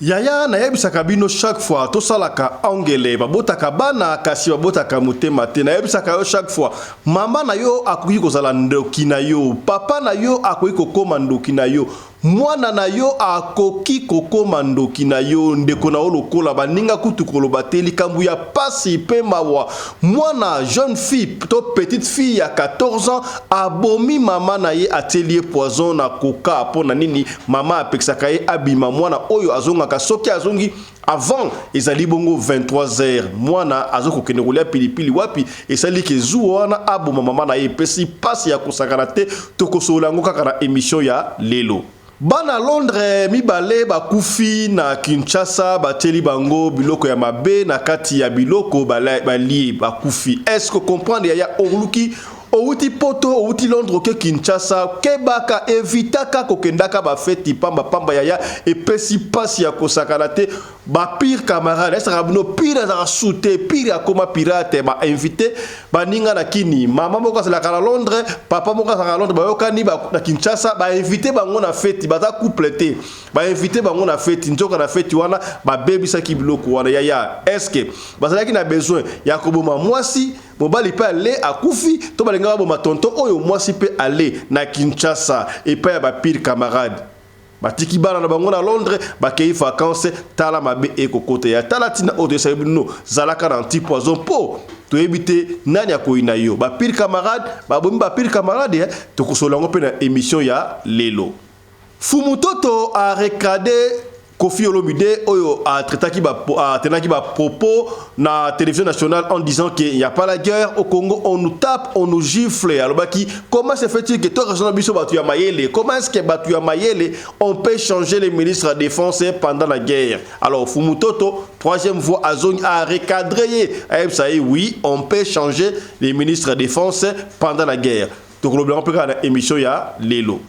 Yaya na yebisaka bino chaque fois to salaka angele babotaka bana kasi babotaka motema te na yebisaka yo chaque fois mama na yo akoki kozala ndoki na yo papa na yo akoki kokoma ndoki na yo mwana na yo akoki kokoma ndoki na yo ndeko na lokola baninga kutu koloba te likambu ya pasi pe mawa mwana jeune fille to petite fille ya 14 ans abomi mama na ye atelier poison na koka pona nini mama apekisaka ye abima mwana oyo azongaka soki azongi avant ezali bongo 23h mwana azokokende kolia pilipili wapi esali ke zuwa wana aboma mama na ye pesi pasi ya kosakana te tokosola ngo kaka na émission ya lelo. Bana Londres mibale bakufi na Kinshasa bateli bango biloko ya mabe na kati ya biloko bali bakufi. Est-ce que comprendre ya oluki outi poto outi Londres ke Kinshasa kebaka evitaka kokendaka ba feti pamba ya epesi pasi ya kosakana te ba pire camarade est rabino pire za shooter pire akoma pirate ba invité baninga na kini mama moko za la Londres papa moko za Londres ba yokani ba na Kinshasa ba invité bango na feti baza couple te ba invité bango na feti nzoka na feti wana ba bebisa ki biloko wana ya est-ce que bazalaki na besoin ya koboma mwasi mobali pe ale akufi to balenga ba tonton oyo mwasi pe ale na Kinshasa et pa ya ba pire camarade batiki bana na bango na Londres bakei vacances tala mabe ekokota ya tala tina oto sabino zalaka na anti poison po to ebite nani akoina yo ba pire camarade ba bomi ba pire camarade to kosolango pe na émission ya lelo Fumutoto a recadé Kofi Olomide oyo a traitaki ba propos na télévision nationale en disant qu'il n'y a pas la guerre au Congo, on nous tape, on nous gifle. Alors baki, comment se fait-il que toi raison biso batu ya mayele? Comment est-ce que batu ya mayele on peut changer les ministres de la défense pendant la guerre? Alors Fumutoto, troisième voix Azong a recadré. Ça y est, oui, on peut changer les ministres de la défense pendant la guerre. Donc le blanc peut faire l'émission ya Lelo.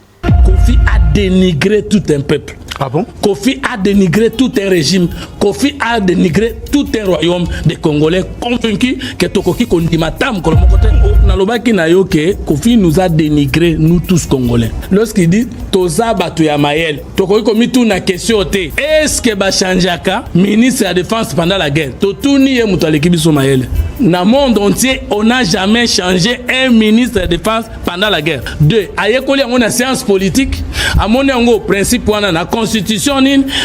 Kofi a dénigré tout un peuple. Ah bon? Kofi a dénigré tout un régime. Kofi a dénigré tout un royaume des Congolais convaincus que Tokoki Kondimatam, Nalobaki Nayoke, Kofi nous a dénigré, nous tous Congolais. Lorsqu'il dit Toza Batuya Mayel, Tokoki komi tout na question te. Est-ce que Bachanjaka, ministre de la Défense pendant la guerre, Totuni et Moutaleki Biso Mayel. Dans le monde entier, on n'a jamais changé un ministre de Défense pendant la guerre. Deux, Ayekoli a une séance politique, à mon principe, on a la constitution,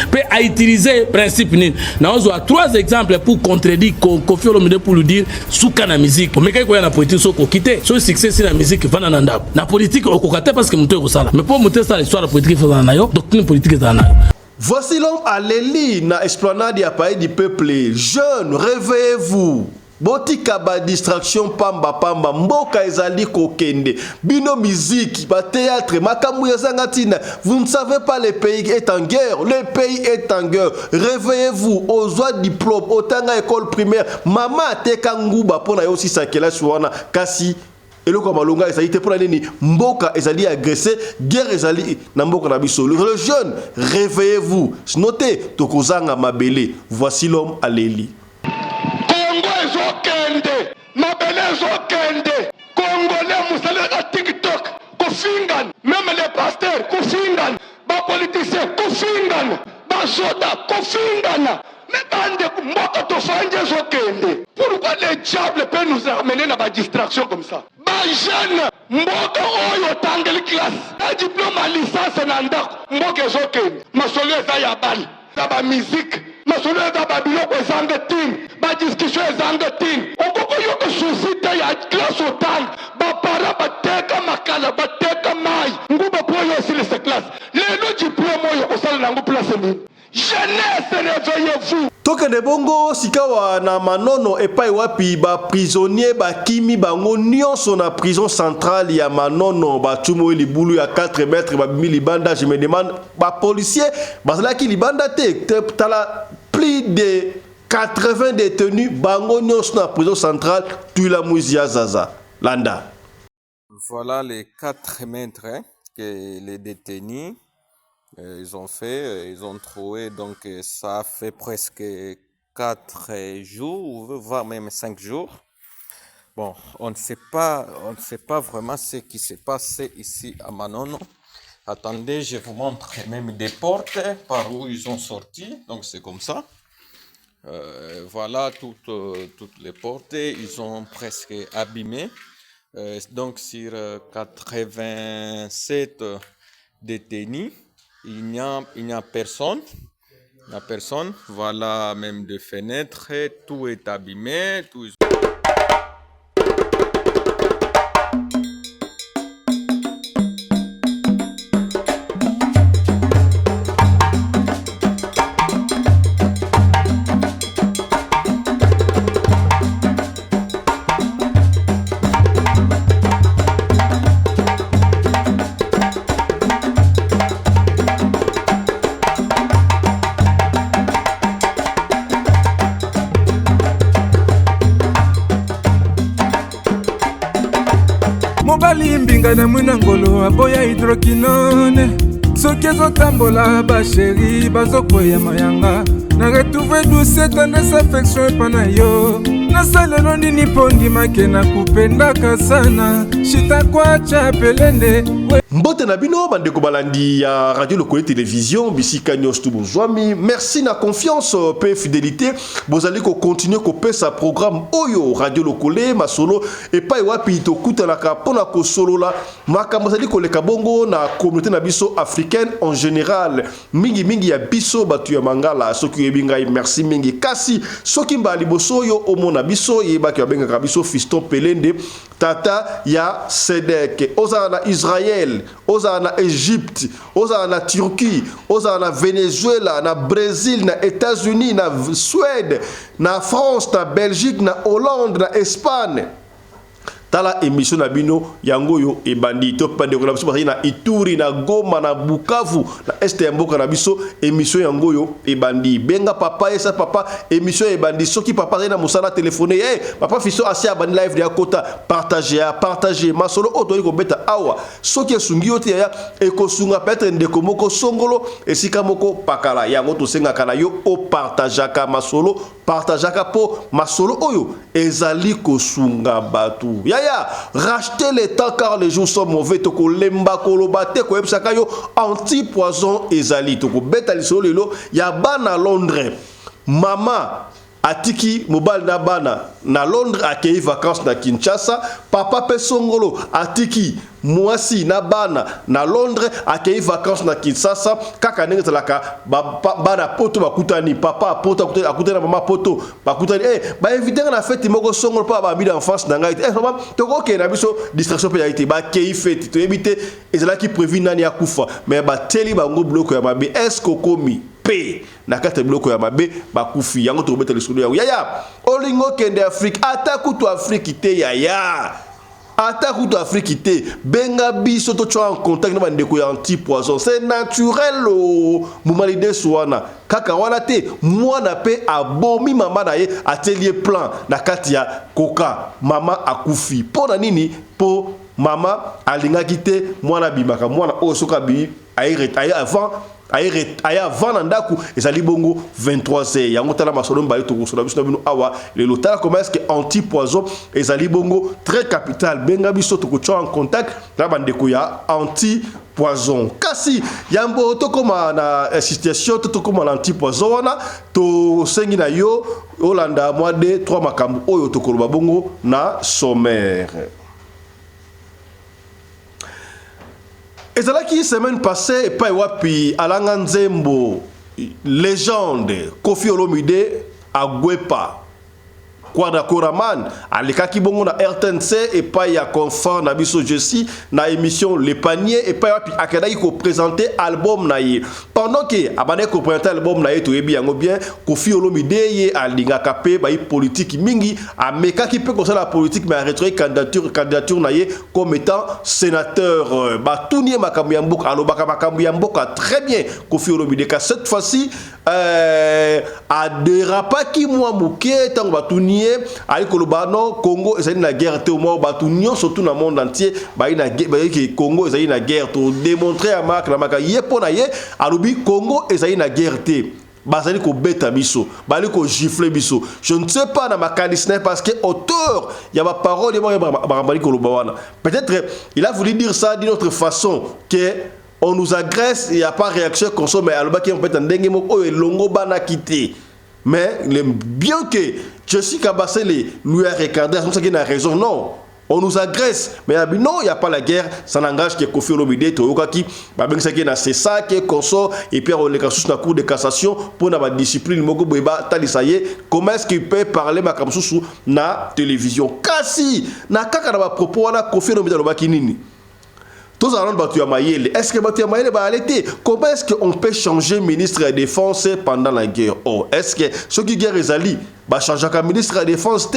peut utiliser principe. Nous avons trois exemples pour contredire Kofi Olomide pour lui dire souka na musique. Mais quand il y a la politique, il faut quitter. Si succès c'est la musique, il faut nanda. La politique, on peut parce que monter au sala. Mais pour monter ça, l'histoire de la politique, il faut nanda. Donc une politique est nanda. Voici l'homme à l'Eli, na esplanade ya pays du peuple. Jeunes, réveillez-vous. Botika ba distraction pamba mboka ezali kokende bino musique ba théâtre makambu ya zangatina. Vous ne savez pas, le pays est en guerre, le pays est en guerre. Réveillez-vous, ozwa diplôme otanga école primaire mama teka nguba pona yo sisa kelasi wana kasi eloko malonga ezali te pona nini mboka ezali agressé guerre ezali na mboka na biso. Le jeune, réveillez-vous, notez tokozanga mabele. Voici l'homme à l'Eli. Congolais musalaka TikTok kofingan, même les pasteurs kofingan, ba politiciens kofingan, ba soda kofingan. Mais bande mboka to fanje zokende. Pourquoi le diable peut nous amener dans la distraction comme ça? Ba jeune mboka oyo tangeli classe, un diplôme à licence na ndako, mboka zokende. Masolo eza ya bal, ba musique. Masolo eza ba biloko ezanga tin, ba discussion ezanga tin. Okoko yoko susite ya classe otang, ba para bateka makala bateka mai. Nguba poyo sile se classe. Lelo diplôme oyo osala nango place ni. Jeunesse, réveillez-vous. Toke de bongo sikawa na manono epai wapi ba prisonnier ba kimi bango nyonso na prison centrale ya manono ba tumo libulu ya 4 mètres ba milibanda. Je me demande ba policier bazala ki libanda te tala plus de 80 détenus bango nyonso na prison centrale Tuila Muzia Zaza Landa. Voilà les 4 mètres que les détenus ils ont fait, ils ont trouvé, donc ça fait presque 4 jours, voire même 5 jours. Bon, on ne sait pas vraiment ce qui s'est passé ici à Manono, Attendez, je vous montre même des portes par où ils sont sortis. Donc c'est comme ça. Voilà toutes les portes. Ils sont presque abîmées. Donc sur 87 détenus, il n'y a personne. Il n'y a personne. Voilà même des fenêtres. Tout est abîmé. Tout est... mobali mbinga na mwina ngolo aboya hydroquinone soki ezotambola basheri bazokwea mayanga na retrouve douce tendresse affection epa na yo nasalelo nini mpo ndimake na kupendaka sana shitakwacha pelende mbote na bino bandeko balandi ya radio Lokole télévision bisika nyos tu bozwami merci na confiance pe fidélité bozali ko continuer ko pesa programme oyo radio Lokole masolo epai wapi tokutanaka pona ko solola makambo zali koleka bongo na communauté na biso africaine en général mingi ya biso batu ya mangala soki yebinga merci mingi kasi soki mbali boso yo omona biso yebaki babengaka biso fiston pelende tata ya Sedek oza na Israël oza na Égypte oza na Turquie oza na Venezuela na Brésil na États-Unis na Suède na France na Belgique na Hollande na Espagne tala émission na bino yango yo ebandi to pande ko na biso na Ituri na Goma na Bukavu na este ya mboka na biso émission yango yo ebandi benga papa esa papa émission ebandi soki papa na musala téléphoner papa fiso asi abandi live ya kota partager masolo oto ko beta awa soki esungi yo te ya ekosunga peut-être ndeko moko songolo esika moko pakala yango to senga kana yo o partageaka masolo partageaka po masolo oyo ezali kosunga batu racheter les temps car les jours sont mauvais toko lemba kolobate ko ebsaka yo anti-poison ezali toko beta lisolo lelo ya bana Londres mama atiki mobile na bana na Londres akei vacances na Kinshasa papa pe songolo atiki mwasi na bana na Londres akei vacances na Kinshasa kaka ndenge talaka bana poto bakutani papa poto akutana mama poto bakutani ba inviter na fête moko songolo pa ba bida en face na ngai mama toko ke na biso distraction pe ya ite ba kei fête to ebite ezala ki prévu nani akufa mais ba teli bango bloko ya mabe est-ce komi P na kata bloko ya mabe bakufi yango to beta lisolo ya yaya olingo kende Afrique atakutu Afrique te yaya atakutu Afrique te benga biso to en contact na bandeko ya anti-poison c'est naturel mumalide soana kaka wana te mwana pe abomi mama na ye atelier plan na kati ya koka mama akufi pona nini po mama alingaki te mwana bimaka mwana osoka bi ayi avant nandaku ezali bongo 23h yango tala masolo mbali to kosola biso bino awa le lotala comment est-ce que anti-poison ezali bongo très capital benga biso to ko en contact na bandeko ya anti-poison kasi yambo to koma na situation to koma na anti-poison wana to sengi na yo olanda mois de 3 makambo oyo to koloba bongo na sommaire. Ezalaki semaine passée pa wapi alanga nzembo légende Koffi Olomide agwepa Kwada Koraman alikaki bongo na RTNC et pa ya confort na biso Jessie na émission Le Panier et pa wapi akadaki ko présenter album na ye pendant que abane ko présenter album na ye to yebi yango bien Koffi Olomide ye alinga kapé ba politique mingi ameka ki peut concernant la politique mais a retiré candidature na ye comme étant sénateur ba tunie makambo ya mboka alobaka makambo ya mboka très bien Koffi Olomide ka cette fois-ci a dérapaki moi muke tango ba tunie ali kolobano Congo ezali na guerre te au moins batu nyon surtout dans le monde entier ba ina que Congo ezali na guerre to démontrer à marque la maka yepona ye alubi Congo ezali na guerre te bazali ko beta biso bali ko gifler biso je ne sais pas na makanisne parce que auteur il y a ma parole et moi ba ko lobawana peut-être il a voulu dire ça d'une autre façon que on nous agresse, il n'y a pas de réaction consomme, mais alors qui on peut entendre que longo bana quitté. Mais bien que Jessica Bassele lui a regardé, c'est ça qu'il a raison, non. On nous agresse, mais non, il n'y a pas la guerre, ça n'engage que Kofi Olomide, Toyokaki, c'est ça qui est consort, et puis on est sous la cour de cassation pour la discipline, comment est-ce qu'il peut parler ma kamsusu na télévision? Kasi, na kaka na propos na Kofi Olomide Lobaki nini? Tous allons battre Mayele. Est-ce que battre Mayele va arrêter? Comment est-ce qu'on peut changer ministre de la Défense pendant la guerre? Oh, est-ce que ceux qui guerre Ezali va changer comme ministre de la Défense?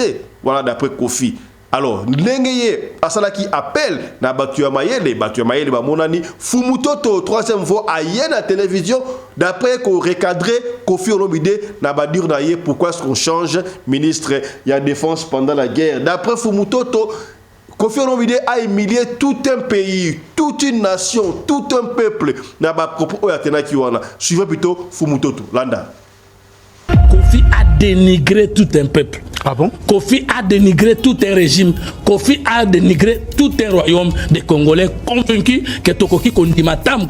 Voilà d'après Kofi. Alors, l'engayé, asala qui appelle na Batu Mayele ba monani Fumutoto troisième fois à la télévision d'après qu'on recadre Kofi Olomide na badir na yé pourquoi est-ce qu'on change ministre de la Défense pendant la guerre? D'après Fumutoto, Kofi Olomide a humilié tout un pays, toute une nation, tout un peuple. Na ba propos oyatena ki wana. Suivez plutôt Fumutoto Landa. Kofi a dénigré tout un peuple. Ah bon? Kofi a dénigré tout un régime. Kofi a dénigré tout un royaume des Congolais convaincus que Tokoki Kondimatam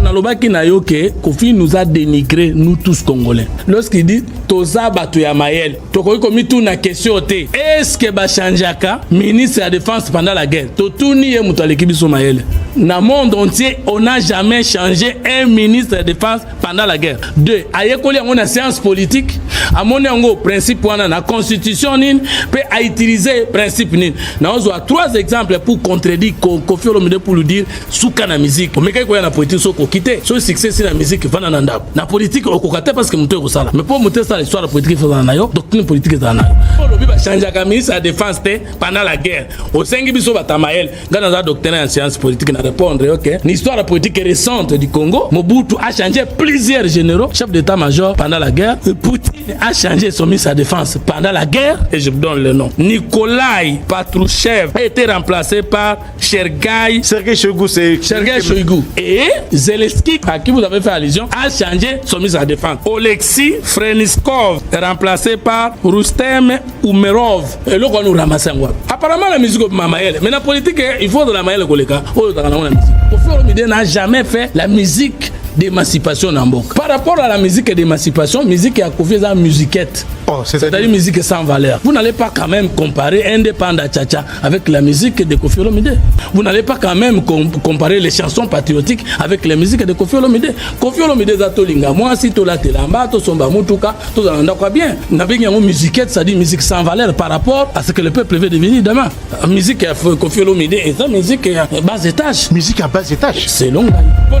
Nalobaki Nayoke, Kofi nous a dénigré, nous tous Congolais. Lorsqu'il dit Toza Batuya Mayel, Tokoki komi tout na question te. Est-ce que Bachanjaka, ministre de la Défense pendant la guerre, Totuni et Moutaleki Biso Mayel? Dans le monde entier, on n'a jamais changé un ministre de la Défense pendant la guerre. Deux, Ayekoli on a séance politique, à mon principe wana na constitution nin peut à utiliser principe nin. Nous avons trois exemples pour contredire Kofi Olomide pour lui dire souka na musique. Mais quand il y a la politique so ko quitter, so succès c'est la musique vana na ndabo. Na politique o ko kate parce que muto ko sala. Mais pour muto ça l'histoire de politique faut na yo, doctrine politique za na yo. Olobi ba changer ka ministre de défense pendant la guerre. Au sengi biso batamael, ngana za doctrine en sciences politiques na répondre OK. L'histoire politique récente du Congo, Mobutu a changé plusieurs généraux, chef d'état-major pendant la guerre. Poutine a changé son ministre de la Défense pendant la guerre, et je vous donne le nom. Nikolai Patrouchev a été remplacé par Sergei Shoigu. Et Zelensky, à qui vous avez fait allusion, a changé son ministre de la Défense. Oleksiy Freniskov est remplacé par Rustem Umerov. Et là, on nous ramasse en apparemment, la musique est Mamayel. Mais la politique, il faut de la Mamayel. Kofi Olomide n'a jamais fait la musique d'émancipation Nambok. Par rapport à la musique d'émancipation, musique à Kofi est une musiquette. Oh, c'est-à-dire une musique sans valeur. Vous n'allez pas quand même comparer Indépendant Tchacha avec la musique de Kofi Olomide. Vous n'allez pas quand même comparer les chansons patriotiques avec les musiques de Kofi Olomide. Kofi Olomide Zatolinga, moi si tu la telamba, tu somba mutuka, tu en quoi bien. N'avez une musiquette, ça dit musique sans valeur par rapport à ce que le peuple veut devenir demain. La musique à Kofi Olomide est une musique à bas étage. Musique à bas étage. C'est long. Pour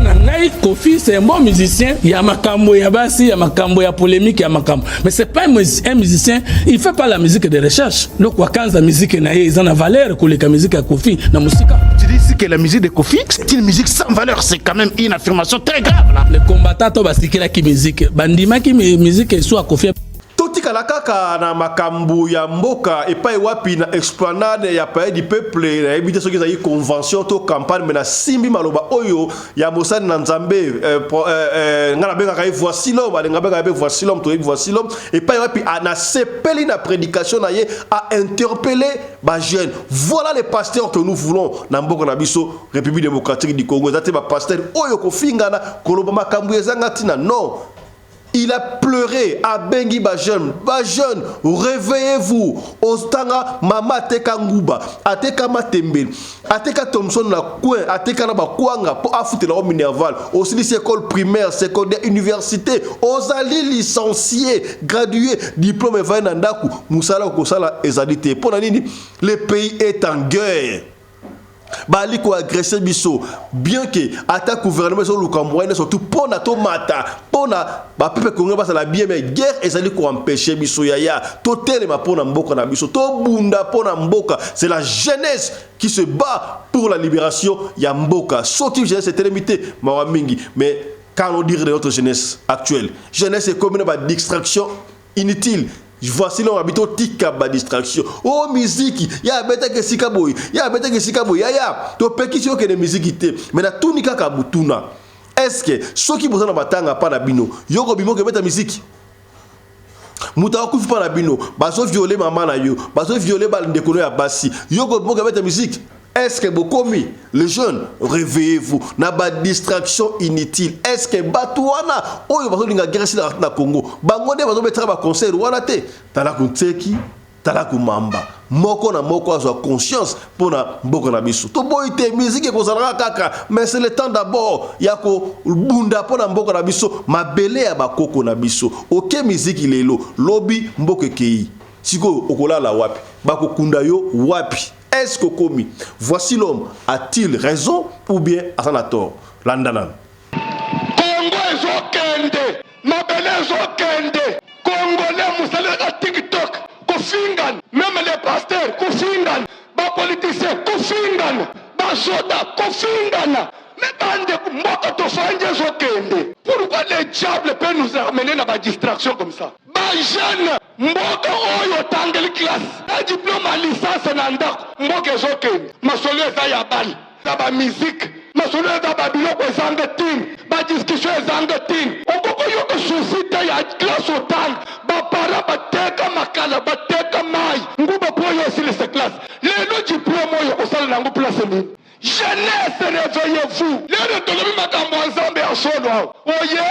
Kofi, c'est un bon musicien. Il y a Makambo, il y a Bassi, il y a Makambo, il y a polémique, il y a Makambo. Mais c'est pas un musicien, il ne fait pas la musique de recherche. Donc, quand la musique ils ont la valeur que la musique à Kofi, la musique. Tu dis que la musique de Kofi, c'est une musique sans valeur, c'est quand même une affirmation très grave là. Les combattants, c'est qui musique. Bandima qui musique soit Kofi. Totika la kaka na makambu ya mboka et pas wapi na explanade ya pays du peuple na ebité soki za convention to campagne mais na simbi maloba oyo ya Mosani na Nzambe ngana benga kai voici l'homme nga benga be voici l'homme to voici l'homme et pas wapi na sepeli na prédication na ye a interpeller ba jeune. Voilà les pasteurs que nous voulons na mboka na biso République démocratique du Congo. Zate ba pasteur oyo ko fingana koloba makambu ezanga tina non. Il a pleuré à Bengi Bajeune. Bajeune, réveillez-vous. Ostanga Mama Teka Nguba, Ateka Matembe, Ateka Thompson na coin, Ateka Naba Kwanga, pour affouter la Minerval. Aussi les écoles primaires, secondaires, universités. Osali licenciés, gradués, diplôme et Vainandaku, Moussala Kosala Ezadité. Pour Nanini, le pays est en guerre. Bali ko agressé biso bien que attaque gouvernement sur le Cameroun surtout pour na tomata pour na ba peuple congolais ba la bien mais guerre ezali ko empêcher biso yaya to telema pour na mboka na biso to bunda pour na mboka. C'est la jeunesse qui se bat pour la libération ya mboka. Sorti jeunesse c'est limité mawa mingi mais quand on dit de notre jeunesse actuelle, jeunesse est comme une distraction inutile. Voici l'on habite au tika ba distraction. Oh musique, ya beta que sikaboy, ya beta que sikaboy, ya to pekisio que de musique ité. Mais na tunika kabutuna. Est-ce que ceux qui besoin batanga pas na bino, yoko bimo que beta musique. Muta ku pas na bino, bazo violer maman na yo, bazo violer ba ndekono ya basi. Yoko bimo que beta musique. Est-ce que bokomi les jeunes réveillez-vous na ba distraction inutile? Est-ce que batouana oyo bazolinga guerre na Congo bango nde bazobetra ba concert wana te tala kunteki tala kumamba moko na moko azwa conscience pona mboko na biso to boite musique ekozalaka kaka mais c'est le temps d'abord ya ko bunda pona mboko na biso mabele ya bakoko na biso oke musique lelo lobi mboko kei siko okolala wapi bakokunda yo wapi? Est-ce que komi voici l'homme a-t-il raison ou bien a-t-il tort? Landanan Congo ezokende mabele ezokende Congolais musalaka TikTok kufingan même les pasteurs kufingan ba politiciens kufingan ba soda kufingan mais bande moko to fanje zokende. Pourquoi les diables peuvent nous amener dans la distraction comme ça? Ba jeune mboka oyo tangeli classe na diplôme à licence na ndako mboka zokende masolo eza ya bali ba musique masolo eza ba biloko ezanga tin ba discussion ezanga tin okoko yoko société ya classe otang ba para bateka makala bateka mai nguba poyo sile cette classe lelo diplôme oyo osala nango place ni jeunesse réveillez-vous lelo tolobi makambo nzambe ya solo oye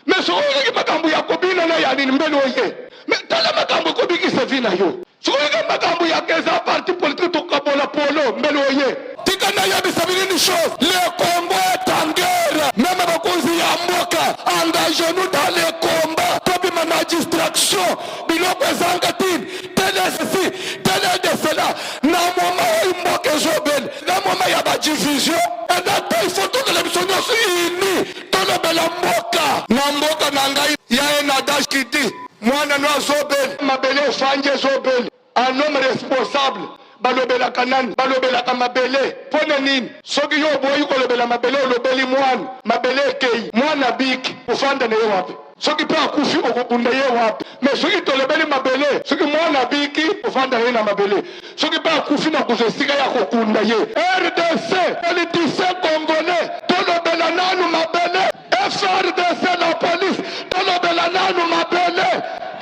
mais soki makambo ya kobina na ya nini mbele oye mais tala makambo kobiki se vina yo soki makambo ya keza parti politique to kabola polo mbele oye tika na ya bisabini ni chose le Congo est en guerre même bakozi ya mboka engagez-nous dans les combats tobi ma distraction biloko ezanga tin tele ceci tele de cela na moma mboka ezobel na moma ya ba division et dans il faut que les missions soient unies tolo bela mboka na mboka na ngai ya un adage qui dit mwana no azobel mabele fanje zobel un homme responsable balobela kanani balobela kamabele pone nini soki yo boyi kolobela mabele olobeli mwana mabele ekei mwana biki ufanda ne wapi soki pa akufi okukunda ye wapi mais soki tolobeli mabele soki mwana biki ufanda ye na mabele soki pa akufi na kuzesika ya kokunda ye RDC politicien congolais tolobela nanu mabele FRDC la police tolobela nanu mabele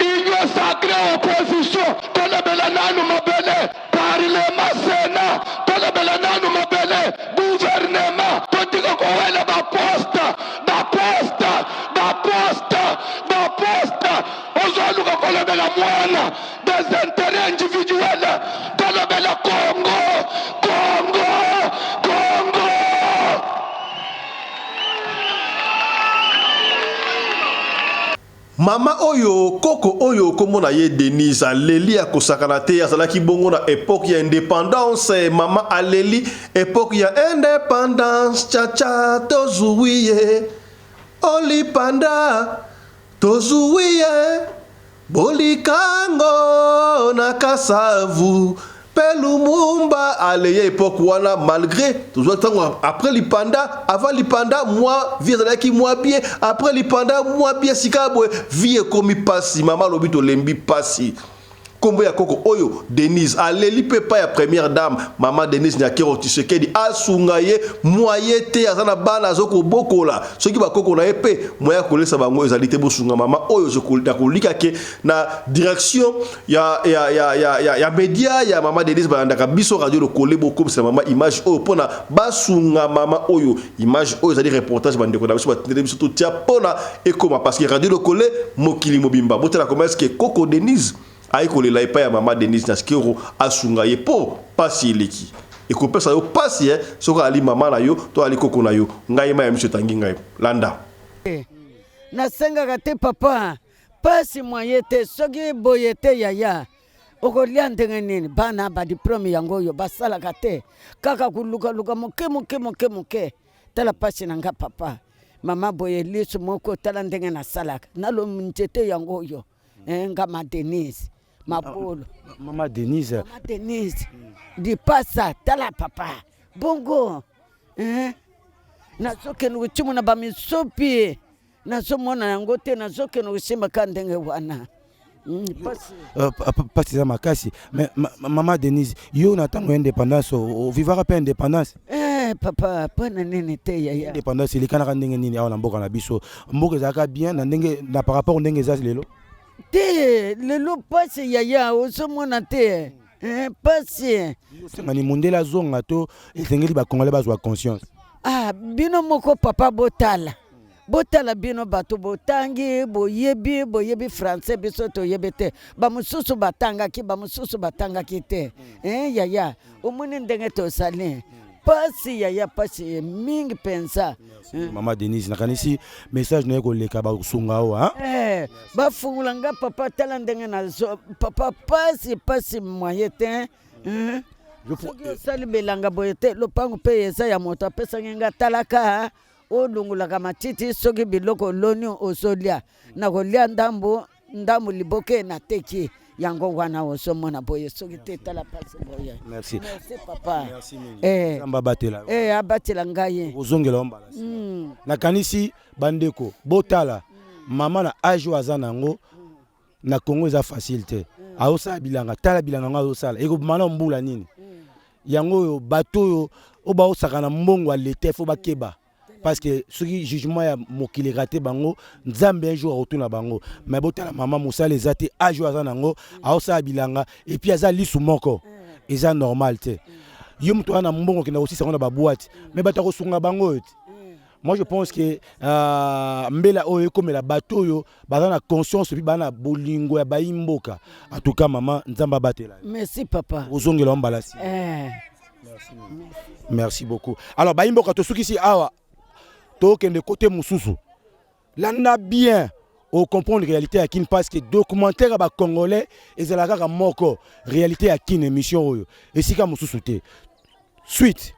union sacrée opposition tolobela nanu mabele parlement sénat tolobela nanu mabele gouvernement totika kowela baposta ozoaluka kolobela mwana des intérêts individuels tolobela Congo. Mama oyo koko oyo komona ye Denise aleli ya kosakana te azalaki bongo na époque ya indépendance mama aleli époque ya indépendance chacha tozuwiye olipanda tozuwiye bolikango na kasavu Pelumumba aleye époque wana malgré toujours après lipanda avant lipanda moi vie ezalaki moi bien après lipanda moi bien sikabwe vie komi pasi mama lobito lembi pasi kombo ya koko oyo Denise aleli pepa ya première dame mama Denise Nyakero Tshisekedi asungaye moye te azana bana zoko bokola soki bakoko na epe moya kolesa bango ezalite bosunga mama oyo zokolita kolika ke na direction ya media ya mama Denise bandaka biso radio lokole boko c'est mama image oyo pona basunga mama oyo image oyo ezali reportage bandeko na biso batendele biso tout tia pona ekoma parce que radio lokole mokili mobimba botela comment est-ce que koko Denise aikolela epa ya mama Denise Nyakero asunga ye po pasi eleki ekopesa yo pasi soka ali mama na yo to ali koko na yo ngai ma ya monsieur tangi ngai landa nasengaka te papa pasi moye te soki boye te yaya okolia ndenge nini bana ba diplôme yango yo basalaka te kaka kuluka moke tala pasi nanga papa mama boye liso moko tala ndenge nasalaka nalo nzete yango yo ngama Denise Mapolo. Maman Denise. Maman Denise. Dis pas ça, t'as la papa. Bongo. Na soke no chimu na bami sopi. Na somo na ngote na soke no simba kandenge wana. Pas ça makasi. Mais maman Denise, yo na tango indépendance o vivara pas indépendance. Papa, pas na nene te yaya. Indépendance il kana ndenge nini awa na mboka na biso. Mboka zaka bien na ndenge na par rapport ndenge za lelo. Te lelo pasi yaya osomona te pasi osengani mondele azonga to esengeli bakongole bazwa conscience. Bino moko papa botala bino bato botangi boyebi français biso toyebi te bamosusu batangaki te yaya omoni ndenge tosali pasi yaya pasi mingi pensa. Maman Denise nakanisi message na koleka basunga awa bafungula nga papa tala ndenge nazo papa pasi moye te soki osali belanga boye te lopango mpe eza ya moto apesangi nga talaka olungulaka matiti soki biloko loni ozolia na kolia ndambu liboke na teki yango wana osomona boye soki te tala pasi boye. Merci papa. Abatela ngai ozongela ombala nakanisi bandeko botala mama na age aza nango na Congo eza facile te aosala bilanga tala bilanga ngo azosala ekobimana mbula nini yango oyo bato oyo oba osaka na mbongo ya leta fo bakeba parce que soki jugement ya mokili raté bango nzambe un jour retourna bango mais botala mama mosala eza te age aza nango aosala bilanga et puis aza lisu moko eza normal te yo mutu ana mbongo kena aussi sango na ba boîte mais bata ko sunga bango ete. Moi je pense que mbela oyo komela bato yo bazana conscience puis bana bolingo ya baimboka en tout cas maman nzamba batela. Merci papa ozongela ombalasi. Merci beaucoup. Alors baimboka to suki si awa to kende côté mususu landa bien au comprendre réalité à kin parce que documentaire ba congolais ezalaka ka moko réalité à kin émission oyo esika mususu te suite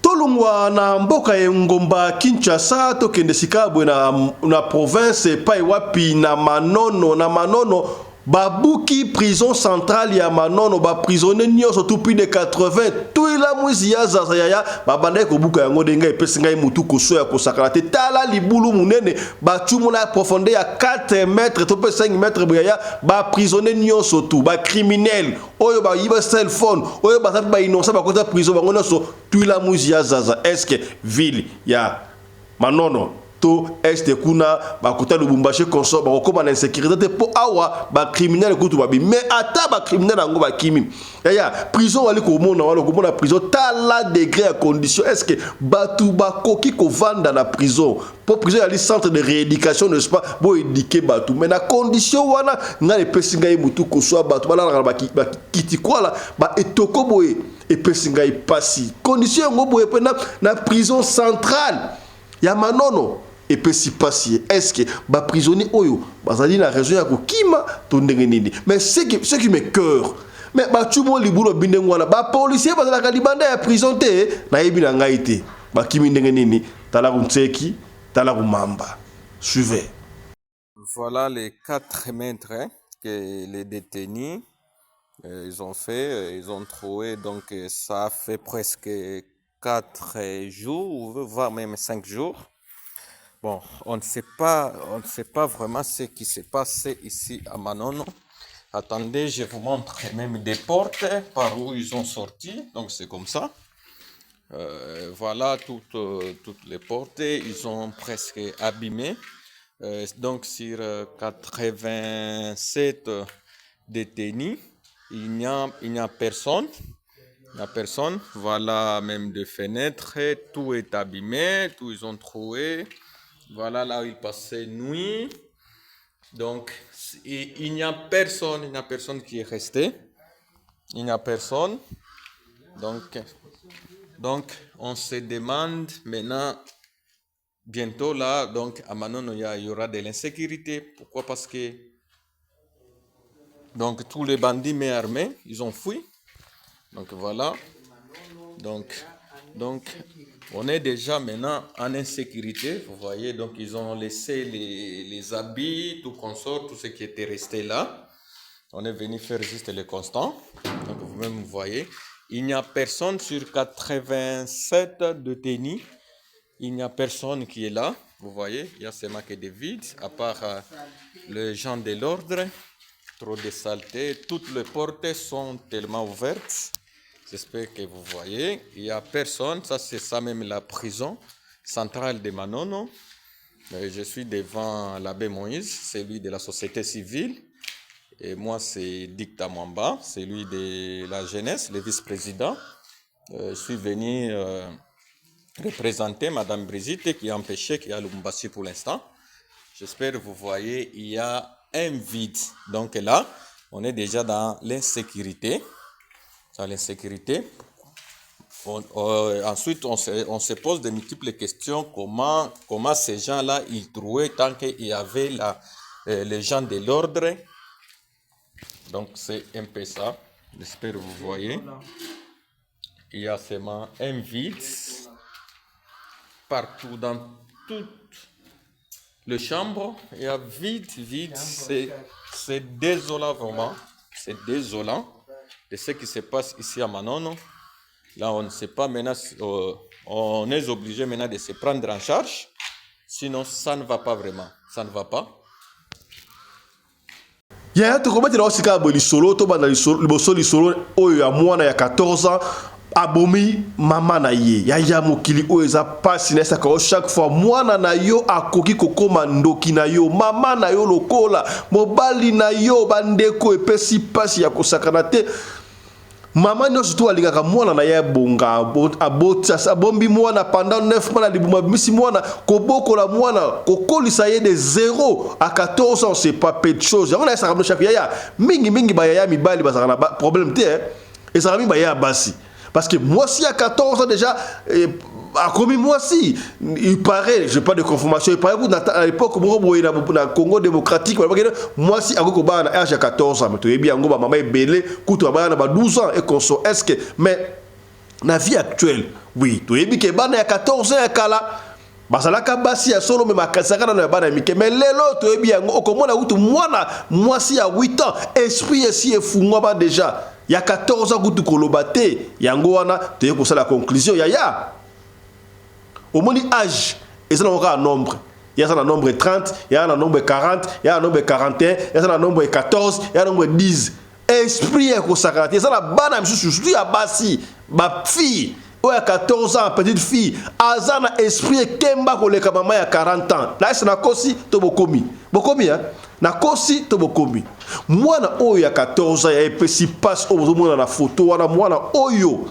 tolongwa na mboka ya ngomba Kinshasa tokende sikabwe na province epai wapi na manono babuki prison centrale ya manono ba prisonnier nyonso tout plus de 80 tout la mwezi ya zaza yaya babanda ko buka yango denga epesi ngai mutu koso ya kosakala te tala libulu munene ba tumuna profondeur ya 4 mètres to pe 5 mètres boya ba prisonnier nyonso tout ba criminel oyo ba yiba cell phone oyo ba ba innocent ba kota prison bango nyonso tout la mwezi ya zaza est-ce que ville ya manono est kuna bakuta Lubumbashi consort bakoma na insécurité po awa ba criminel kutu babi mais ata ba criminel ngo ba kimi ya prison wali ko mona prison tala degré à condition est-ce que batu bakoki ko vanda na prison pour prison ya li centre de rééducation n'est-ce pas bo éduquer batu mais na condition wana nga le pesinga mutu ko so batu bala ba kiti kwala ba etoko boye e pesinga pasi condition ngo boye na prison centrale ya manono et puis si passer est-ce que ba prisonnier oyo bazali na raison ya kokima to ndenge nini mais ce qui me cœur mais ba tumo libulo bindengo wana ba policier bazala ka libanda ya prison te na yebi na ngai te ba kimi ndenge nini tala kuntseki tala kumamba suivez. Voilà les 4 mètres que les détenus ils ont fait, ils ont trouvé, donc ça fait presque 4 jours, voire même 5 jours. Bon, on ne sait pas vraiment ce qui s'est passé ici à Manono. Attendez, je vous montre même des portes par où ils ont sorti. Donc c'est comme ça. Voilà toutes les portes. Ils ont presque abîmé. Donc sur 87 détenus, il n'y a personne. Il n'y a personne. Voilà même des fenêtres. Tout est abîmé. Tout ils ont trouvé. Voilà là où il passait nuit. Donc, il n'y a personne qui est resté. Il n'y a personne. Donc, on se demande maintenant, bientôt là, donc à Manono, il y aura de l'insécurité. Pourquoi? Parce que donc, tous les bandits mais armés, ils ont fui. Donc voilà. Donc, on est déjà maintenant en insécurité, vous voyez, donc ils ont laissé les habits, tout consort, tout ce qui était resté là. On est venu faire juste le constat, donc vous-même vous voyez. Il n'y a personne sur 87 détenus, il n'y a personne qui est là, vous voyez, il y a seulement que des vides, à part les gens de l'ordre, trop de saleté, toutes les portes sont tellement ouvertes. J'espère que vous voyez, il n'y a personne, ça c'est ça même la prison centrale de Manono. Je suis devant l'abbé Moïse, celui de la société civile. Et moi, c'est Dicta Mwamba, c'est lui de la jeunesse, le vice-président. Je suis venu représenter Madame Brigitte qui est empêchée, qui est à Lubumbashi pour l'instant. J'espère que vous voyez, il y a un vide. Donc là, on est déjà dans l'insécurité. Dans l'insécurité. Ensuite, on se pose de multiples questions. Comment ces gens-là, ils trouvaient tant qu'il y avait les gens de l'ordre. Donc, c'est un peu ça. J'espère que vous voyez. Il y a seulement un vide partout dans toutes les chambres. Il y a vide. C'est désolant vraiment. C'est désolant de ce qui se passe ici à Manono. Là, on ne sait pas maintenant, on est obligé maintenant de se prendre en charge. Sinon, ça ne va pas vraiment. Ça ne va pas. Yaya tokomati na osika bo lisolo to bana lisolo oyo ya mwana ya 14 ans abomi mama na ye yaya mokili oyo eza pasi na esaka chaque fois mwana na yo akoki kokoma ndoki na yo mama na yo lokola mobali na yo bandeko epesi pasi ya kosakana te. Maman nyonso to alingaka mwana na ye bonga abombi mwana pendant 9 mois na libuma bimisi mwana kobokola mwana kokolisa ye de 0 à 14 ans c'est pas peu de choses. On a ça comme chaque yaya mingi ba yaya mibali bazaka na problème te et ça mi ba yaya basi parce que moi si à 14 ans déjà a commis moi si il paraît j'ai pas de confirmation il paraît à l'époque na Congo démocratique moi si ako ba na âge à 14 ans mais to yebi yango ba mama ebele kutu ba na ba 12 ans et conso est-ce que mais na vie actuelle oui to yebi ke ba na 14 ans kala basalaka basi ya solo me makasaka na ba na mike mais lelo to yebi yango okomona kutu mwana moi si à 8 ans esprit si efungwa ba déjà il y a 14 ans kutu kolobate yango wana to yeko ça la conclusion yaya au moins âge, et ça aura un nombre. Il y a un nombre 30, il y a un nombre 40, il y a un nombre 41, il y a un nombre 14, il y a un nombre 10. Esprit est consacré. Il y a la banane, je suis à Bassi, ma fille, ou à 14 ans, petite fille, Azana esprit Kemba ko le kamama ya 40 ans. Là, c'est na kosi to bokomi. Bokomi, hein? Na kosi to bokomi. Moi, na oyo ya 14 ans, il y a epesi passe au monde na photo, wana mwana oyo.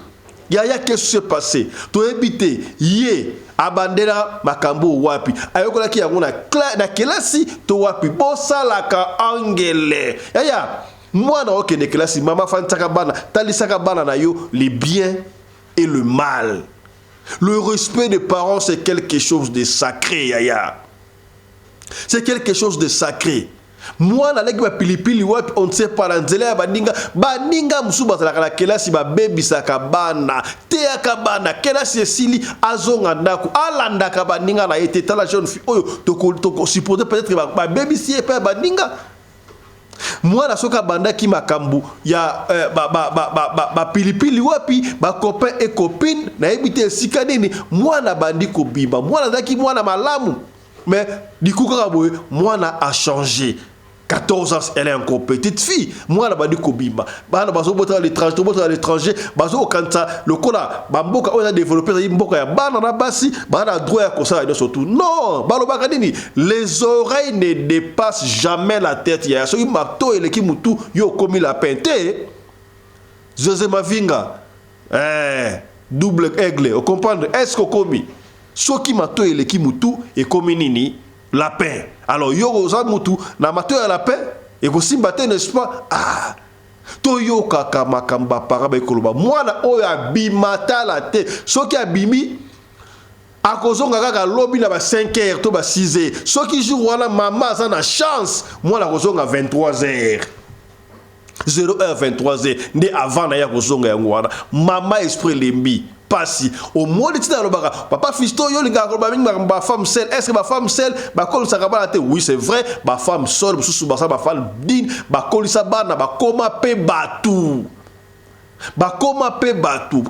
Yaya qu'est-ce qui s'est passé? To ebité yé abandera makambo wapi ayokola ki yango na kelasi to wapi bosalaka angele yaya mwana okende kelasi mama fantaka bana talisaka bana na yo les biens et le mal. Le respect des parents c'est quelque chose de sacré yaya. C'est quelque chose de sacré. Moi na leki ba pilipili wapi on ne sait pas la nzela ya baninga musuba zalaka na kelasi ba baby saka bana teya kabana kelasi esili azonga ndako alandaka baninga na ete tala jeune fille oyo toko supporter peut-être ba baby si pas baninga. Moi na soka banda ki makambu ya ba pilipili wapi ba copain et copine na ebité sika nini moi na bandi ko bimba moi na daki moi na malamu mais du coup moi na a changé. 14 ans, elle est encore petite fille. Moi, là, je suis à l'étranger. Le cola, on a développé non, les oreilles ne dépassent jamais la tête. Il y a ceux qui ont commis la peinte. José Mavinga, double aigle, vous comprenez? Est-ce qu'on commis? Ceux qui ont commis nini? La paix. Alors, yo zamutu na mato ya la paix et ko simbate n'est-ce pas? Ah. To yo kaka makamba paraba ekoloba. Mwana oyo abimata la te. Soki abimi akozonga kaka lobi na ba 5h to ba 6h. Soki jour wana mama za na chance, mwana kozonga 23h. 0h 23h né avant na ya kozonga yango wana. Mama esprit lembi. Passi au monde de l'obara papa fisto yo linga ko ba mingi ba femme seule est-ce que ba femme seule ba kol sakaba te oui c'est vrai ba femme seule sous ba femme din ba kolisa bana ba koma pe batu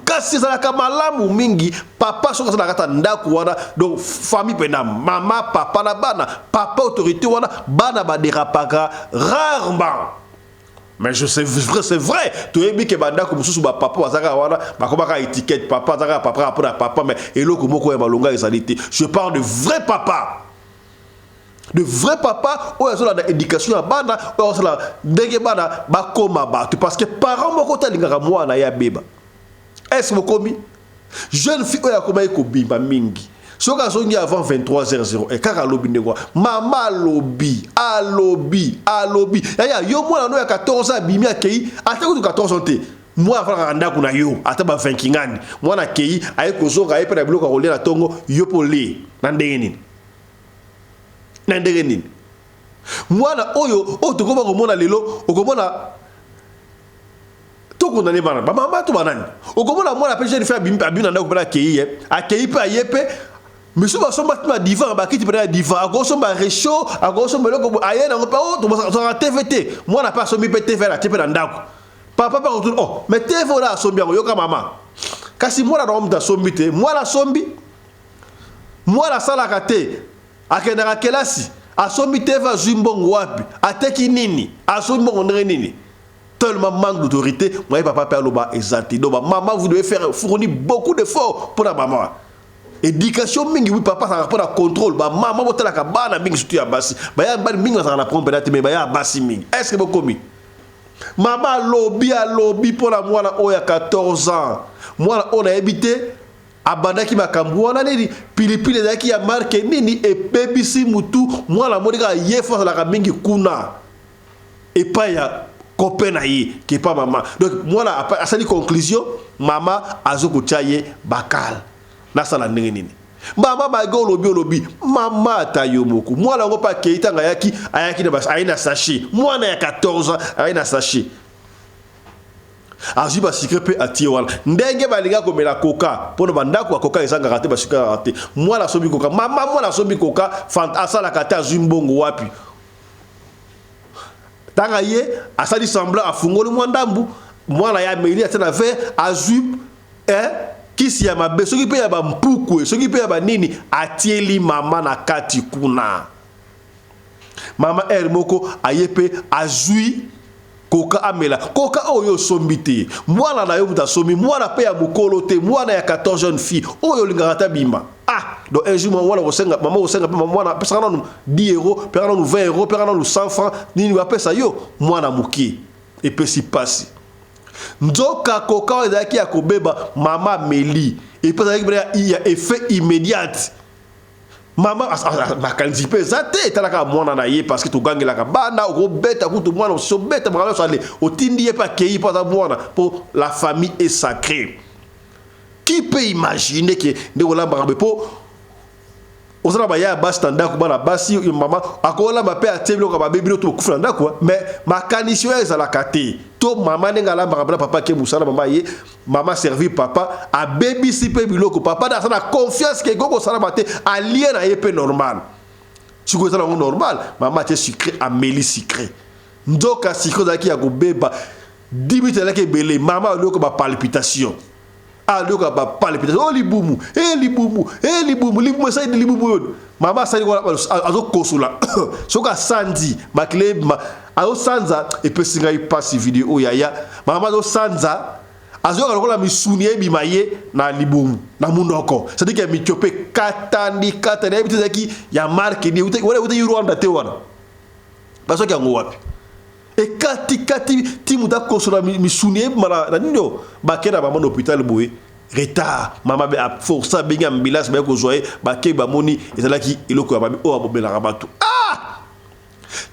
kasi za ka malamu mingi papa soka na kata ndako wana donc famille pena mama papa na bana papa autorité wana bana ba dérapaka rarement. Mais je sais c'est vrai tu es bien que banda comme sous ba papa bazaka wana ba komaka étiquette papa zaka papa mais eloko moko ya malonga ezalité je parle de vrai papa de vrai papa oyo azola na éducation ya bana oyo azola ndenge bana bakoma bato parce que parent moko talingaka mwana ya beba est-ce bokomi jeune fille oyo akoma ekobimba mingi soki azongi avant 23h01 kaka alobi ndengwa mama alobi yaya yo mwana no ya 14 ans abimi akei ata kutu 14 ans te moi avalaka ndako na yo ata ba 20 ngani mwana akei aye kozonga aye pe na biloko akolia na tongo yo po le na ndenge nini mwana oyo tokoma komona lelo okomona tokondane bana bamama to banani okomona mwana pe jeune fille abimi na ndako pe akei pe aye pe monsieur basomba tima divan bakiti pe na divan akosomba réchaud akosomba loko aye na ngopa to basomba TVT mwana pa sombi pe TV na tepe na ndako papa pa retourne oh mais TV la sombi yango yoka mama kasi mwana na omta sombi te mwana sombi mwana salaka te akendaka kelasi asombi TV azwi mbongo wapi ateki nini asombi mbongo ndenge nini tellement manque d'autorité moi papa père loba exact donc maman vous devez faire fournir beaucoup d'efforts pour la maman éducation mingi oui papa ça rapport à contrôle ba maman botala ka bana mingi surtout ya basi ba ya bana mingi ça na prendre peut-être mais ba ya basi mingi est-ce que bokomi maman lobby pour la mwana oya 14 ans mwana on a habité abandaki makambo wana nini pilipili ezalaki ya marke nini ebebisi mutu mwana monika ye force la mingi kuna epai ya copain na ye qui pas maman donc mwana asali conclusion mama azokotia ye bakal na sala ndenge nini mama bago lobi mama tayo moko mwana ngo pa keita ayaki na bas aina sachet mwana ya 14 ans aina sachet aji ba secret pe atie wala ndenge balinga komela coca pona bandako coca ezanga raté ba secret raté mwana sobi coca mama mwana sobi coca asala kata azumbongo wapi tanga ye asali semblant afungoli mwandambu mwana ya meli atana ver azub kisi ya mabe soki pe ya ba mpuku soki pe ya ba nini atieli mama na kati kuna mama moko ayepe azui koka amela koka oyo sombite mwana na yo muta somi mwana pe ya mukolo te mwana ya 14 jeune fille oyo lingata bimba donc un jour mwana kosenga mama kosenga pe mwana pesa na 10 euros pesa na 20 euros pesa na 100 francs nini wa pesa yo mwana muki et pesi pasi nzoka koka ezaki ya kobeba mama meli et pesa il y a effet immédiat mama makanzi pe zate talaka mwana na ye parce que to gangela ka bana o beta kutu mwana so beta mwana so ale otindi ye pa kei pa mwana pour la famille est sacrée. Qui peut imaginer que de olamba be po osala ba ya bas tanda ko bana basi mama akola ba pe ateblo ka ba bebilo to kufuna ndako mais makanisi yo ezala kate to mama nenga la ba papa ke musala mama ye mama servi papa a baby si pe biloko papa da sana confiance ke gogo sala mate alien na yepe normal si ko sala normal mama te secret amélie secret ndoka secret zaki ya ko beba 10 minutes la ke belé mama loko ba palpitation aloko ba palpitation oh libumu ça libumu mama sali ko azo kosula soka sandi makle azo sanza et pe singa passe vidéo yaya mama azo sanza azo kalola misuni ebimaye na libumu na munoko c'est dire que mitiope katandi bitaki ya marque ni uti Rwanda te wana baso ki ngo wapi et kati timu da kosula misuni mara na nino bakena mama na hôpital boye retard mama be força benga ambulance ba ko zoye ba ke ba moni ezalaki eloko ya ba o abobela rabatu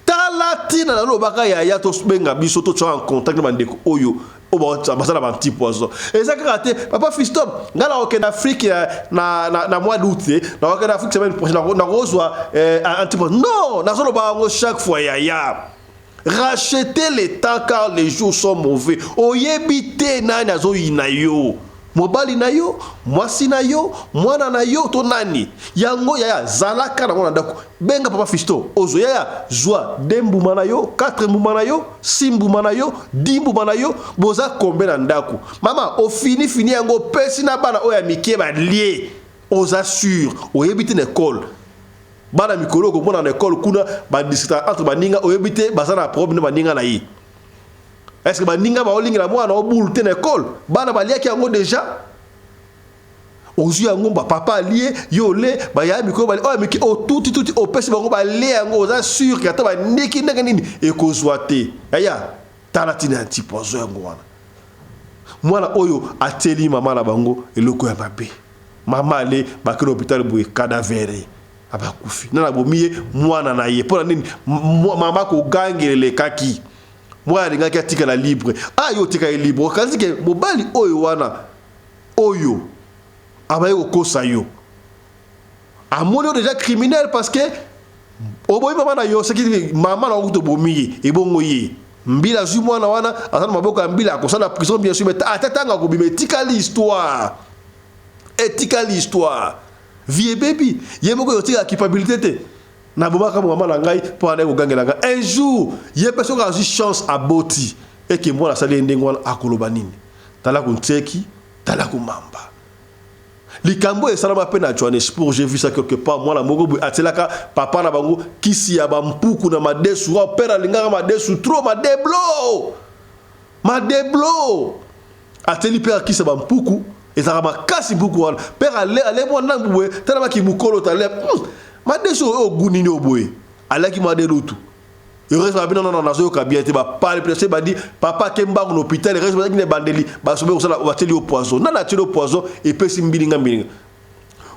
talatina na lo baka ya to benga biso to en contact na bandeko oyo o ba basala ba petit poison ezaka te papa fiston ngala okenda Afrique na mois d'août na okenda Afrique semaine prochaine na rozwa antipo non na solo ba ngo chaque fois ya rachetez les temps car les jours sont mauvais oyebite nani azoyina yo mobali na yo mwasi na yo mwana na yo to nani yango ya zalaka na mwana ndako benga papa fisto ozo ya joie dembu na yo 4 mbuma na yo 6 mbuma na yo 10 mbuma na yo boza kombe na ndako mama o fini yango pesi na bana oya mikie ba lié aux assure oyebite na école bana mikolo ko mona na école kuna ba district entre baninga oyebite bazana problème baninga na yi est-ce que baninga ba olinga mwana o bulte na école bana baliaki yango déjà ozu yango ba papa lié yo le ba ya miko ba o miki o tout o pesi bango ba le yango oza sûr que ata ba niki ndenge nini e ko zoate aya talatina anti pozo yango wana mwana oyo ateli mama na bango eloko ya mabe mama ale ba ke l'hôpital boye cadavere abakufi na bomiye mwana na ye pona nini mama ko gangele kaki mwana ngaki atika la libre ayo tika libre kazi ke mobali oyo wana oyo abaye kokosa yo amoni déjà criminel parce que oboyi mama na yo seki mama na okuto bomiye ebongo ye mbila zu mwana wana atana maboko mbila akosala prison bien sûr mais atatanga ko bimetika l'histoire etika l'histoire vie baby yemoko yotika capacité te na boma kama mama na ngai pour aller kogangela nga un jour ye personne a eu chance à boti et que moi la sali ndengwana akoloba nini tala kunteki tala kumamba likambo esalama pe na Johannesburg j'ai vu ça quelque part moi la mogo atelaka papa na bango kisi ya bampuku na madesu wa père alingaka madesu trop madeblo ateli père kisi ya bampuku ezaka makasi mpuku wana père ale mwana mbwe tala baki mukolo tale madesu o gunini oboye alaki madelutu reste ba bino na nazo ka bien te ba parler peut-être ba di papa kemba ko hôpital reste ba ni bandeli ba sobe ko sala ba teli au poison na teli au poison et pe simbilinga mbilinga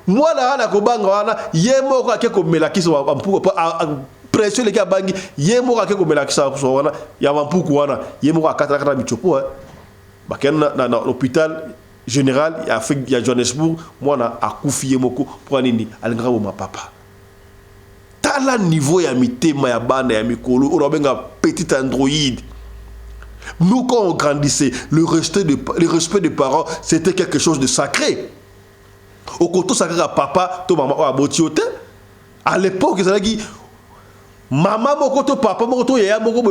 mwana ana ko banga wana yemo ko akeko melakisa wa mpuko pression le ka bangi yemo ko akeko melakisa ko wana ya mpuko wana yemo ko akata kata bichopo ba ken na hôpital général ya Johannesburg mwana akufi yemo ko pour nini alingaka bo ma papa tala niveau ya mitema ya bana ya mikolo on a un petit androïde. Nous quand on grandissait le respect des parents c'était quelque chose de sacré au côté sacré à papa to maman a botiote à l'époque ça dit maman moko to papa moko to yaya moko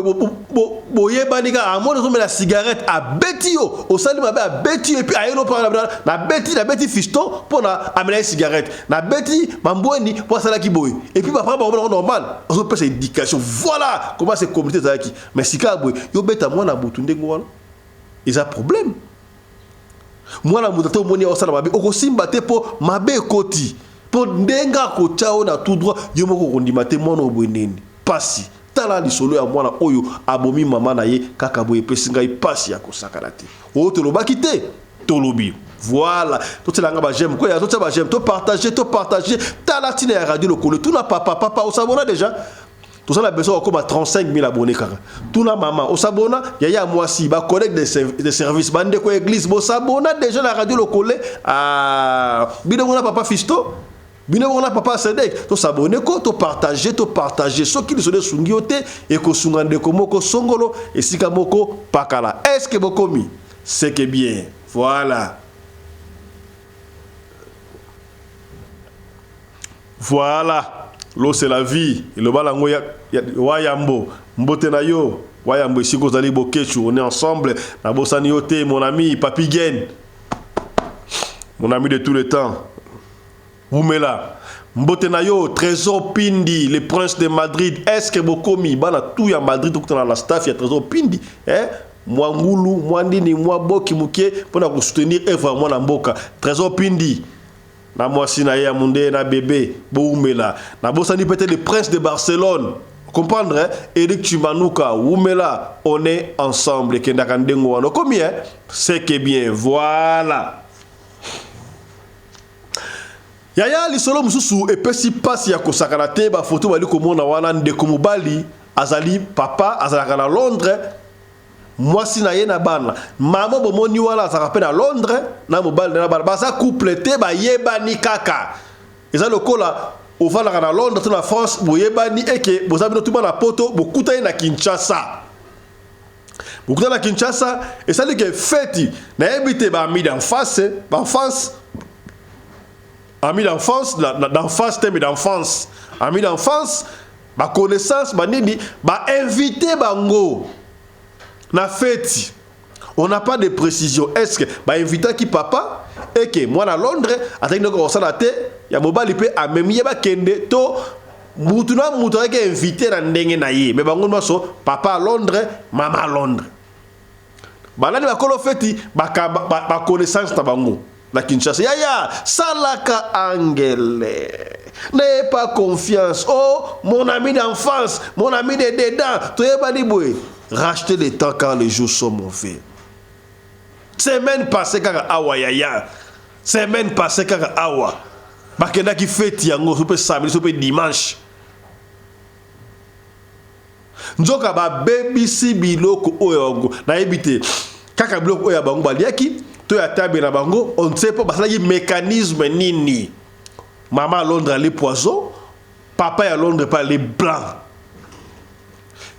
boye banika amona to la cigarette à betio au sali mabe à betio et puis ayelo par la beti fiston pour na amener cigarette na beti mambweni pour ça là qui boy et puis papa ba normal on peut cette éducation voilà comment c'est communauté ça qui mais sika boy yo beta moi na butunde ngwana ils a problème moi na mutato moni au sala mabe okosimba te po mabe koti pour ndenga ko chao na tout droit yo moko kondimate mwana obweneni pasi tala lisolo ya mwana oyo abomi mama na ye kaka boye pesinga ipasi ya kosakala te o to lobaki te to lobi voilà to telanga ba j'aime quoi ya to ba j'aime to partager tala tina ya radio lokolo tout na papa au sabona déjà tout ça la besoin comme 35 000 abonnés kaka tout na maman au sabona ya moi si ba collègue des services bande ko église bo sabona déjà la radio lokole ah bino na papa fisto bino on a papa Sedek to s'abonner ko to partager ce qui sont des sungiote et ko sungande ko moko songolo et sika moko pakala est-ce que bokomi c'est que bien voilà l'eau c'est la vie le balango ya wayambo mbote na yo wayambo isiko zali bokechu on est ensemble na bosani yote mon ami Papi Gen mon ami de tout le temps Oumela, Mbotenayo, Trésor Pindi, le prince de Madrid, est-ce que Bokomi, bana tout ya Madrid, tout dans la staff, il y a Trésor Pindi, hein? Moi Ngoulou, moi Ndini, moi Boki Mouké, pour nous soutenir Eva, moi Namboka, Trésor Pindi, na moi Sinaïa Mundé, na bébé, Boumela, na Bossani peut-être le prince de Barcelone, comprendre, hein? Eric Chimanouka, Oumela, on est ensemble, Kendakandengo, on combien? C'est que bien, voilà. Yaya lisolo mususu epesi pasi ya kosakana te ba photo bali komona wana ndeko mobali azali papa azalaka na Londres mwasi na ye na bana mama bomoni wana azalaka pe na Londres na mobali na bana baza couple te ba yebani kaka eza lokola ovalaka na Londres to na France boyebani eke bozabino tuba na poto bokuta ye na Kinshasa et ça dit que feti na ebite ba mi d'enfance amis d'enfance, d'enfance, thème d'enfance. Amis d'enfance, ma connaissance, ma nini, ma invité bango. Na fête. On n'a pas de précision. Est-ce que ma invité qui papa et que moi à Londres, avec nous on s'en a té, ya mobile peut a même yeba kende to mutuna qui invité na ndenge na ye. Mais bango so papa à Londres, maman à Londres. Banani ba kolo fête ba connaissance ta bango. na Kinshasa. Yaya, salaka angele. N'ayez pas confiance. Oh, mon ami d'enfance, mon ami de dedans. Rachetez le temps quand les jours sont mauvais. Semaine passée, quand awa yaya. Semaine passée, quand awa. Bakenda qui fait yango, soupe samedi, soupe dimanche. Nzoka ba baby si biloko oyo na ebité. Kaka biloko oyo bango baliaki, to ya tabe na bango, on ne sait pas parce que mécanisme nini. Maman à Londres les poisons, papa à Londres pas les blancs.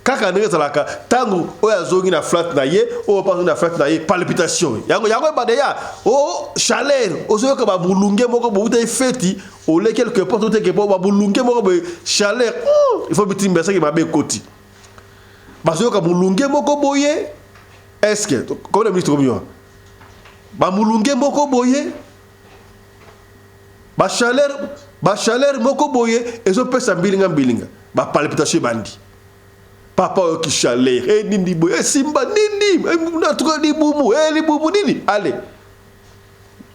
Kaka ndenge zalaka tangu oya zongi na flat na ye, o pa na flat na ye palpitation. Yango ba deya, o chaleur, o zo ka ba bulunge moko bo uta feti, o le quelque part tout quelque part ba bulunge moko bo chaleur. Il faut bitimba ça qui m'a be koti. Ba zo ka bulunge moko boye, est-ce que comme le ministre Robio. Ba bulunge moko boye. Ba chaleur moko boye, et zo pesa bilinga. Ba palpitation bandi. Papa qui chaleur, nindi boy, simba nindi, notre ni boumou, li boumou nindi. Allez.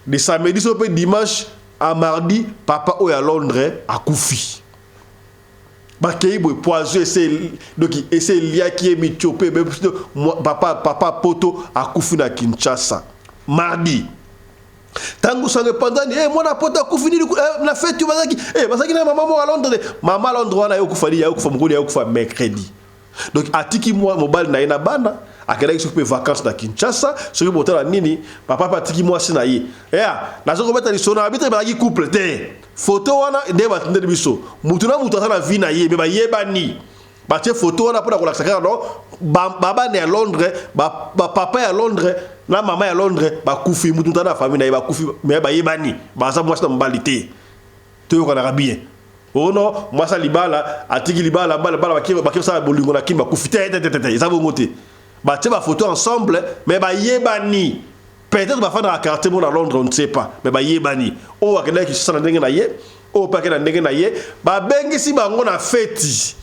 De samedi au dimanche à mardi, papa ou à Londres à Koufi. Bakei boy poisson donc essaie lia qui est mitopé papa poto à Koufi na Kinshasa. Mardi. Tango sangue pendant moi na poto à Koufi na fête tu bazaki bazaki na maman à Londres. Maman à Londres na yo kufali ya kufa mugodi ya kufa mercredi. Donc atiki moi mobile na ina bana akela ki sope vacances na Kinshasa soki botala nini papa patiki moi sina ye na zo ko beta lisona habite ba ki couple te photo wana nde ba tinde biso mutu na na vie na ye be ba yebani ba tie photo wana pour la sakara non baba ne à Londres papa à Londres na maman à Londres ba kufi mutu na famille na ye ba kufi mais ba yebani ba sa moi na mbalite to ko na bien. Oh non, moi ça libala, atiki libala, bala bakira ça bolingo na kimba kufite ça va monter. Ba tie ba photo ensemble, mais ba yebani. Peut-être ba fa na carte mon à Londres, on ne sait pas, mais ba yebani. Oh akenda ki sana ndenge na ye, oh pa kena ndenge na ye, ba bengi si bango na feti.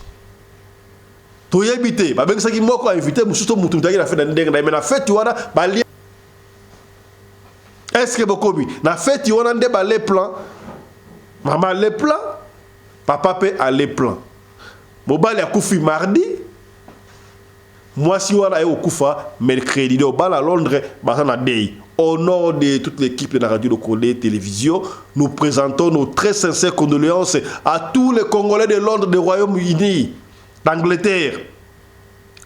To yebite, ba bengi sa ki moko invité musuto mutu mutaki na fete ndenge na ye, mais na feti wana ba li. Est-ce que bokobi na feti wana nde ba les plans. Maman les plans. Papa peut aller plan. Mobile a koufi mardi. Moi si on a eu koufa mercredi. Au bal à Londres, basana day. Au nom de toute l'équipe de la radio de Colé Télévision, nous présentons nos très sincères condoléances à tous les Congolais de Londres, du Royaume-Uni, d'Angleterre.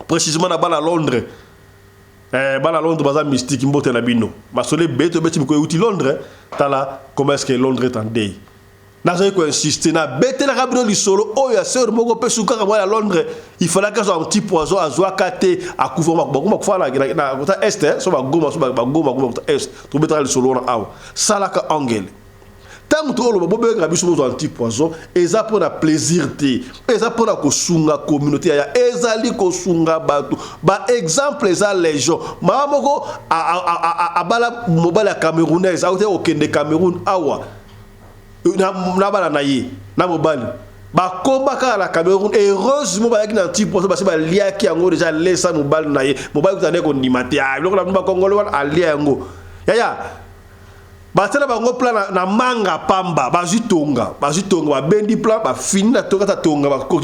Précisément à bal à Londres. Bal à Londres, basana mystique, mbote na bino. Masole bête bête mko uti Londres. Tala comment est-ce que Londres est en day. Nazo ko insister na bête la rabino li solo o ya sœur moko pe suka ka à Londres il fallait que soit un petit poison à zoa kate à couvre ba fa na kota est so ba goma est to betra li solo na awa salaka angel tant to lo bobe ka biso un petit poison eza pour na plaisir te eza pour na ko sunga communauté ya ezali ko sunga batu ba exemple eza légion mama moko a bala mobile camerounaise a au kende Cameroun awa na bala na ye na mobali ba komba ka la Cameroun heureusement ba yaki na petit pour ça ba lia ki yango déjà laissa mobali na ye mobali kutane ko ndimate ya biloko na ba Congolais wana alia yango yaya ba tela ba ngo plan na manga pamba ba zitonga ba bendi plan ba fini na tonga ta tonga ba ko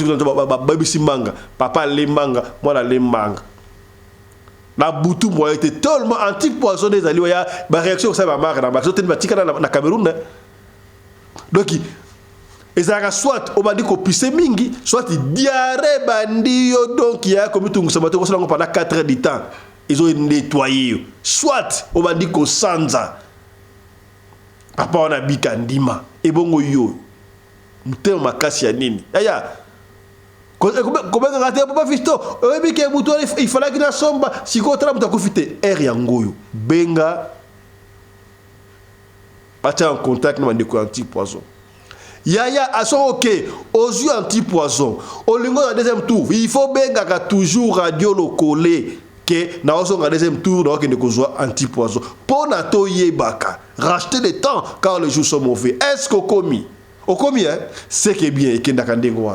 ba babisi manga papa le manga moi le manga na butu moi était tellement anti poison des alliés ya ba réaction ça ba marre na ba sote ba tika na Cameroun. Donc, ezaka soit on va dire que mingi, soit diarrhée bandio donc il y a comme tout ça pendant 4 heures de temps. Ils ont nettoyé. Soit on va dire que sanza. Papa on a bikandima et bongo yo. Mutema makasi ya nini? Aya. Comment rater papa fisto? Il fallait qu'il na somba si ko tra mutakufite air ya ngoyo. Benga en contact avec des anti-poison. Yaya, à son ok, aux yeux anti-poison. Au lingo de deuxième tour, il faut bien toujours radio le coller que dans le deuxième tour, donc il y a anti-poison. Pour nato yebaka, racheter le temps quand les jours sont mauvais. Est-ce qu'au commis, hein, c'est que bien et qu'il n'a qu'un dégoût.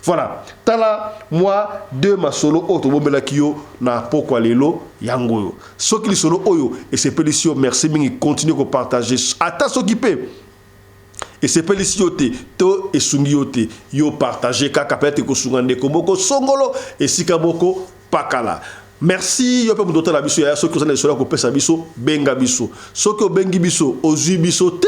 Voilà. Tala moi deux masolo auto bombela kio na pokwa lelo yangoyo. So qui solo oyo et c'est pélicio merci mingi continue ko partager. Ata so qui peut. Et c'est pélicio te to et sungiote yo partager kaka peut-être ko sungande ko moko songolo et sikaboko pakala. Merci yo pe mudoto la biso ya so qui osana solo ko pesa biso benga biso. So ko bengi biso ozu biso te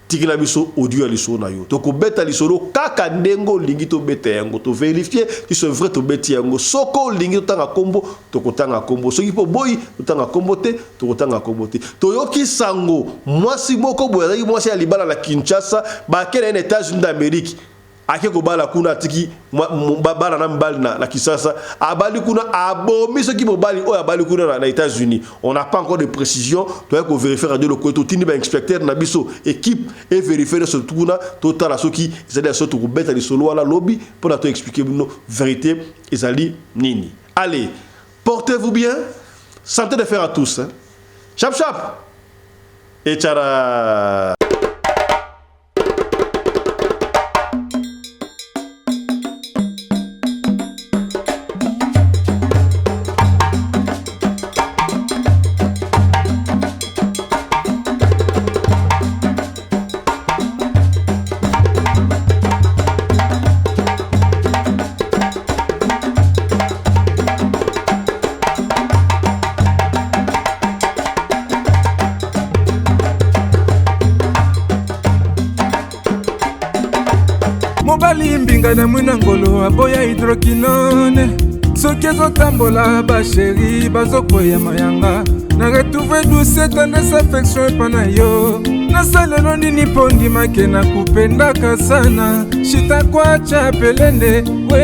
tikila biso audio ya liso na yo to ko beta lisolo kaka ndengo lingi to beta yango to vérifier ki c'est vrai to beti yango soko lingi to tanga kombo to ko tanga kombo soki po boy to tanga kombo te to ko tanga kombo te to yoki sango mwasi moko boyaki mwasi ya libala la Kinshasa ba kele na États-Unis d'Amérique ake ko bala kuna tiki bala na mbali na Kinshasa abali kuna abomi soki mobali o abali kuna na États-Unis on n'a pas encore de précision to ko vérifier radio le côté tini ba inspecteur na biso équipe et vérifier ce tuna total à soki c'est-à-dire ce to ko beta li solo wala lobby pour la to expliquer nos vérité ezali nini. Allez, portez-vous bien, santé de fer à tous hein. Chap chap et tchara. mobali mbinga na mwina ngolo aboya hydroquinone soki ezotambola basheri bazokwea mayanga na retrouve douce tendresse affection epa na yo nasalelo nini mpo ndimake na kupendaka sana shitakwacha pelende